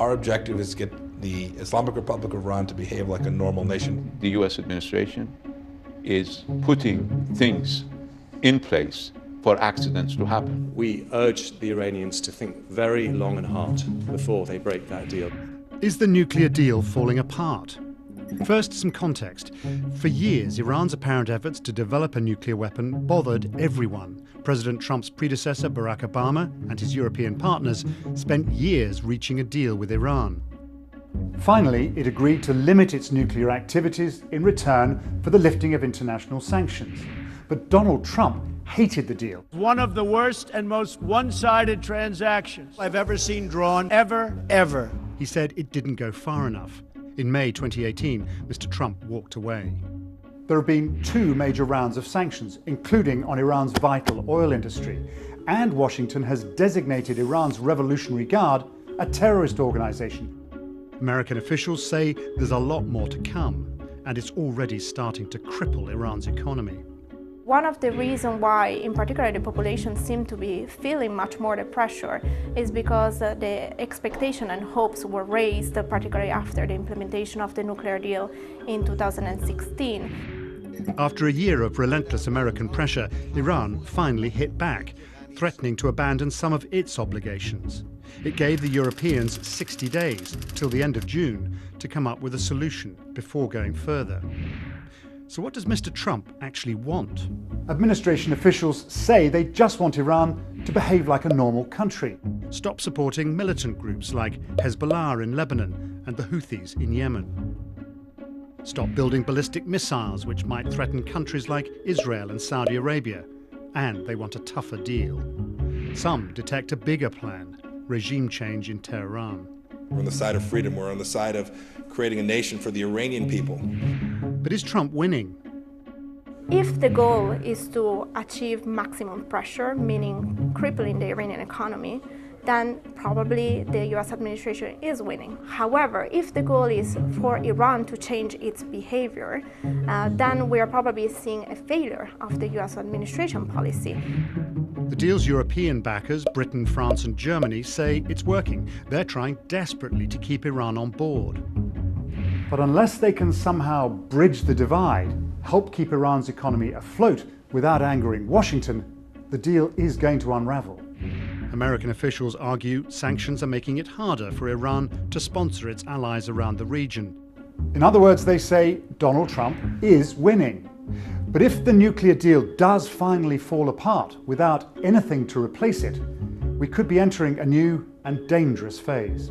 Our objective is to get the Islamic Republic of Iran to behave like a normal nation. The US administration is putting things in place for accidents to happen. We urge the Iranians to think very long and hard before they break that deal. Is the nuclear deal falling apart? First, some context. For years, Iran's apparent efforts to develop a nuclear weapon bothered everyone. President Trump's predecessor, Barack Obama, and his European partners spent years reaching a deal with Iran. Finally, it agreed to limit its nuclear activities in return for the lifting of international sanctions. But Donald Trump hated the deal. One of the worst and most one-sided transactions I've ever seen drawn, ever. He said it didn't go far enough. In May 2018, Mr. Trump walked away. There have been 2 major rounds of sanctions, including on Iran's vital oil industry. And Washington has designated Iran's Revolutionary Guard a terrorist organization. American officials say there's a lot more to come, and it's already starting to cripple Iran's economy. One of the reasons why, in particular, the population seemed to be feeling much more the pressure is because the expectation and hopes were raised, particularly after the implementation of the nuclear deal in 2016. After a year of relentless American pressure, Iran finally hit back, threatening to abandon some of its obligations. It gave the Europeans 60 days, till the end of June, to come up with a solution before going further. So what does Mr. Trump actually want? Administration officials say they just want Iran to behave like a normal country. Stop supporting militant groups like Hezbollah in Lebanon and the Houthis in Yemen. Stop building ballistic missiles which might threaten countries like Israel and Saudi Arabia. And they want a tougher deal. Some detect a bigger plan, regime change in Tehran. We're on the side of freedom. We're on the side of creating a nation for the Iranian people. But is Trump winning? If the goal is to achieve maximum pressure, meaning crippling the Iranian economy, then probably the US administration is winning. However, if the goal is for Iran to change its behavior, then we are probably seeing a failure of the US administration policy. The deal's European backers, Britain, France and Germany, say it's working. They're trying desperately to keep Iran on board. But unless they can somehow bridge the divide, help keep Iran's economy afloat without angering Washington, the deal is going to unravel. American officials argue sanctions are making it harder for Iran to sponsor its allies around the region. In other words, they say Donald Trump is winning. But if the nuclear deal does finally fall apart without anything to replace it, we could be entering a new and dangerous phase.